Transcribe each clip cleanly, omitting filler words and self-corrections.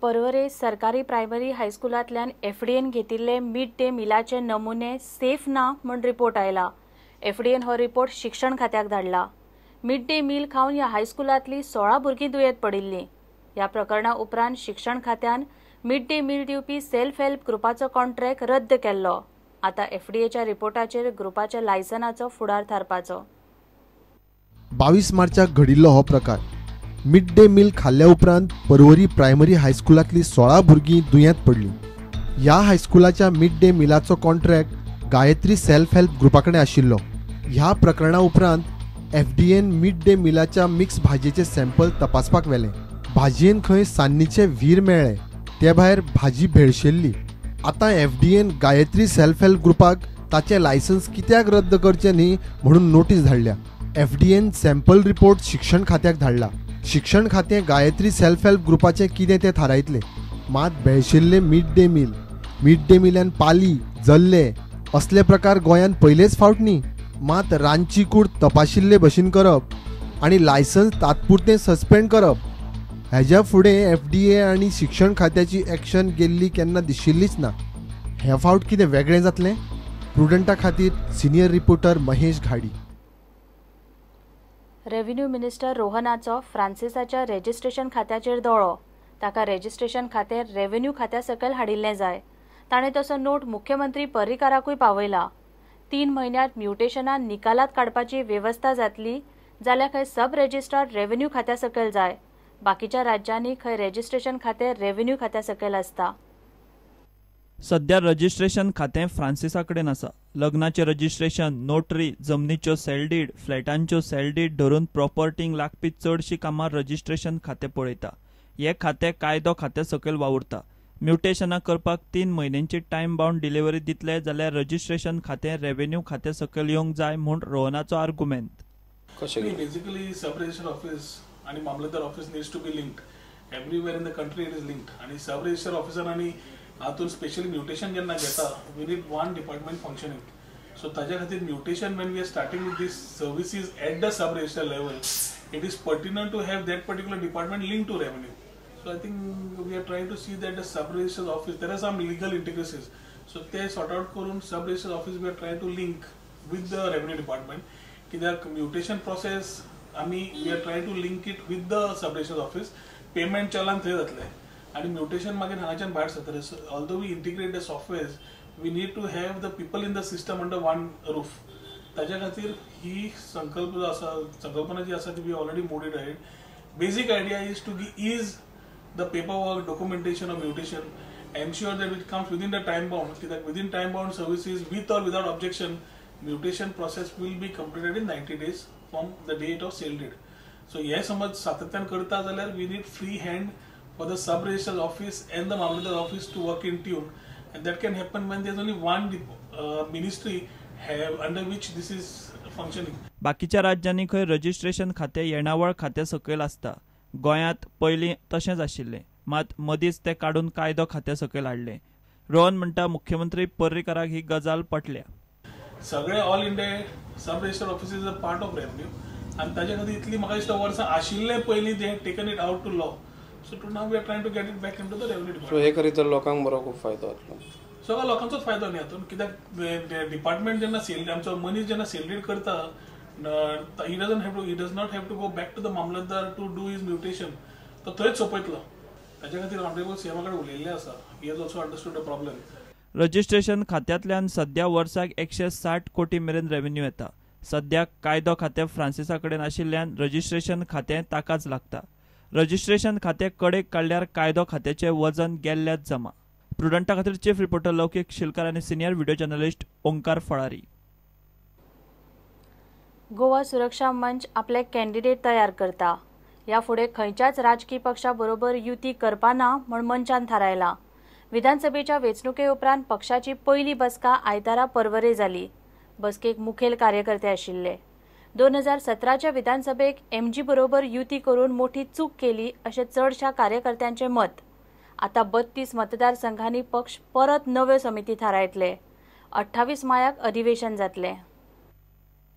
पर्वरे सरकारी primary हायस्कुलांतल्यान FDN घेतिल्ले मिड डे मिलाचे नमुने सेफ ना म्हण रिपोर्ट आयला। एफडीएन हो रिपोर्ट शिक्षण खात्याक धाडला। मिड डे मील खावन ह्या हायस्कुलांतली 16 भुरगीं दुयेंत पडिल्लीं। ह्या प्रकरणा उपरांत शिक्षण खात्यान मिड डे मील दिवपी सेल्फ हेल्प ग्रुपाचो कॉन्ट्रॅक्ट रद्द केल्लो। आता एफडीएच्या रिपोर्टाचेर ग्रुपाच्या लायसनाचो फुडार थारपाचो। 22 मार्चाक घडिल्लो हो प्रकार। मिड डे मील खाल्ल्या उपरांत पर्वरी प्रायमरी हायस्कुलांतली 16 भुरगीं दुयेंत पडलीं। ह्या हायस्कुलाच्या मिड डे मिलाचो कॉन्ट्रॅक्ट गायत्री सेल्फ हेल्प ग्रुपाकडेन आशिल्लो। ह्या प्रकरणा उपरांत एफडीएन मिड डे मिलाच्या मिक्स भाजयेचे सॅम्पल तपासपाक व्हेले। भाजयेन खंय सान्नीचे वीर मेळ्ळे, ते भायर भाजी भेळशेल्ली। आता एफडीएन गायत्री सेल्फ हेल्प ग्रुपाक ताचें लायसन्स कित्याक रद्द करचें न्ही म्हणून नोटीस धाडल्या। एफडीएन सॅम्पल रिपोर्ट शिक्षण खात्याक धाडला। शिक्षण खातें गायत्री सेल्फ हेल्प ग्रुपाचें कितें तें थारायतलें। मात भेळशिल्ले मिड डे मिलान पाली जल्ले असले प्रकार गोंयांत पयलेच फावट न्ही। मात रांदची कूड तपाशिल्ले भशेन करप आनी लायसन्स तात्पुरतें सस्पेंड करप, हेज्या फुडें एफडीए आनी शिक्षण खात्याची एक्शन गेल्ली केन्ना दिशिल्लीच ना। हे फावट कितें वेगळें जातलें? प्रुडंटा खातीर सिनियर रिपोर्टर महेश घाडी। रेव्हेन्यू मिनिस्टर रोहनाचो फ्रांसिसाच्या रेजिस्ट्रेशन खात्याचेर दोळो। ताका रेजिस्ट्रेशन खातें रेव्हेन्यू खात्या सकयल हाडिल्लें जाय। ताणें तसो नोट मुख्यमंत्री पर्रीकाराकूय पावयला। 3 म्हयन्यांत म्युटेशनान निकालात काडपाची वेवस्था जातली जाल्यार खंय सब रेजिस्ट्रार रेव्हेन्यू खात्या सकयल जाय। बाकीच्या राज्यांनी खंय रेजिस्ट्रेशन खातें रेव्हेन्यू खात्या सकयल आसता। सध्या रजिस्ट्रेशन खातें फ्रांसिसा कडेन आसा। लग्नाचें रजिस्ट्रेशन, नोटरी, जमनीच्यो सेल डीड, फ्लॅटांच्यो सेल डीड धरून प्रॉपर्टींक लागपी चडशीं कामां रजिस्ट्रेशन खातें पळयता। हे खातें कायदो खात्या सकयल वावुरता। म्युटेशनां करपाक 3 म्हयन्यांची टायम बाउंड डिलिव्हरी दितले जाल्यार रजिस्ट्रेशन खातें रेव्हेन्यू खात्या सकयल येवंक जाय म्हूण रोहनाचो argument. Basically sub register office आणि मामलतदार office needs to be linked everywhere in the country. It is linked आणि सब रजिस्टर ऑफिसरांनी हातून स्पेशली म्युटेशन जेन्ना घेता we need one department functioning. So ताज्या खातीर mutation when we are starting with these services at the sub register level it is pertinent to have that particular department link to revenue. So I think we are trying to see that the sub-register office, there are some legal intricacies. So they sort out korun sub-register office we are trying to link with the revenue department. Kidak mutation process, we are trying to link it with the sub-register office. Payment chalan they jatle. And mutation मागीर हांगाच्यान भायर सरतले. So although we integrate the softwares, we need to have the people in the system under one roof. ताज्या खातीर ही संकल्पना जी आसा ती we already moved it ahead. Basic idea is to ease the paperwork, documentation of mutation, ensure that it comes within the time bound, that within time bound services with or without objection, mutation process will be completed in 90 days from the date of sale deed. So yes, समज सातत्यान करता जाल्यार we need free hand for the sub register office and the mamlatdar office to work in tune, and that can happen when there is only one ministry under which this is functioning. बाकीच्या राज्यांनी खंय registration खातें येणावळ खात्या सकयल आसता। गोंयांत पयलीं तशेंच आशिल्लें, मात मदींच तें काडून कायदो खात्या सकयल हाडलें। रोहन म्हणटा मुख्यमंत्री पर्रीकाराक ही गजाल पटल्या। सगळे all India sub register office is a part of revenue आनी ताजे खातीर इतली म्हाका दिसता वर्सां आशिल्ले पयलीं they taken it out to law. So to now we are trying to get it back into the revenue department. सो हे करीत लोकांक बरो खूब फायदो जातलो। सगळ्या लोकांचोच फायदो न्ही हातून, कित्याक डिपार्टमेंट जेन्ना सेल आमचो मनीस जेन्ना सेल डीड करता he does not have to go back to the mamlatdar to do his mutation. तो थंयच सोंपयतलो। ताच्या खातीर ऑनरेबल सीएमा कडेन उलयल्लें आसा। he has also understood the problem. Registration खात्यांतल्यान सध्या वर्साक 160 कोटी मेरेन रेव्हेन्यू येता। सध्या कायदो खातें फ्रांसिसा कडेन आशिल्ल्यान रजिस्ट्रेशन खातें ताकाच लागता। रजिस्ट्रेशन खातें कडेक काडल्यार कायदो खात्याचें वजन गेल्ल्याच जमा। प्रुडंटा खातीर चीफ रिपोर्टर लौकीक शिलकार आनी senior video journalist Omkar Phalari. Goa Suraksha Manch आपले कॅन्डिडेट तयार करता। ह्या फुडें खंयच्याच राजकीय पक्षा बरोबर युती करपाना म्हूण मंचान थारायला। विधानसभेच्या वेंचणुके उपरांत पक्षाची पयली बसका आयतारा पर्वरे जाली। बसकेक मुखेल कार्यकर्ते आशिल्ले। 2017च्या विधानसभेक एमजी बरोबर युती करून मोठी चूक केली अशें चडशा कार्यकर्त्यांचे मत। आता 32 मतदारसंघांनी पक्ष परत नव्यो समिती थारायतले। 28 मायाक अधिवेशन जातले।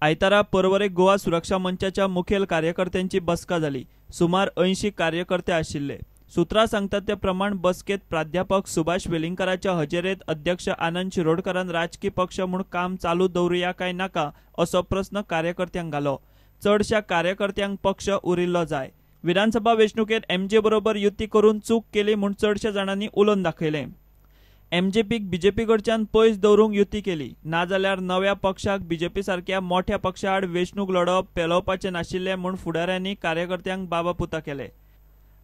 आयतारा पर्वरे गोवा सुरक्षा मंचाच्या मुखेल कार्यकर्त्यांची बसका जाली। सुमार 80 कार्यकर्ते आशिल्ले। सुत्रां सांगतात ते प्रमाण बसकेत प्राध्यापक सुभाष वेलिंगकराच्या हजेरेत अध्यक्ष आनंद शिरोडकरान राजकीय पक्ष म्हूण काम चालू दवरुया काय नाका असो प्रस्न कार्यकर्त्यांक घालो. चडशा कार्यकर्त्यांक पक्ष उरिल्लो जाय. विधानसभा वेंचणुकेत एमजे बरोबर युती करून चूक केली म्हूण चडशा जाणांनी उलोवन दाखयलें. एमजेपीक बीजेपी कडच्यान पयस दवरूंक युती केली, नाजाल्यार नव्या पक्षाक बीजेपी सारख्या मोठ्या पक्षा आड वेंचणूक लढप पेलवपाचें नाशिल्लें म्हूण फुडाऱ्यांनी कार्यकर्त्यांक बाबापुता केले.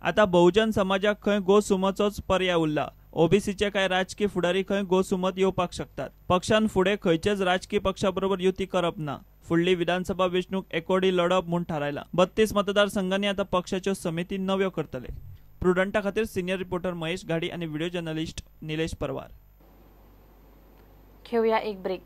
आतां बहुजन समाजाक खंय गोसुमचोच पर्याय उरला. ओबीसीचे कांय राजकीय फुडारी खंय गोसुमत येवपाक शकतात. पक्षान फुडें खंयचेच राजकीय पक्षा बरोबर युती करप ना. फुडली विधानसभा वेंचणूक एकोडी लढप म्हूण थारायला. 32 मतदारसंघांनी आतां पक्षाच्यो समिती नव्यो करतले. प्रुडंटा खातीर सिनियर रिपोर्टर महेश घाडी आनी व्हिडिओ जर्नलिस्ट निलेश परवार. घेऊया एक ब्रेक.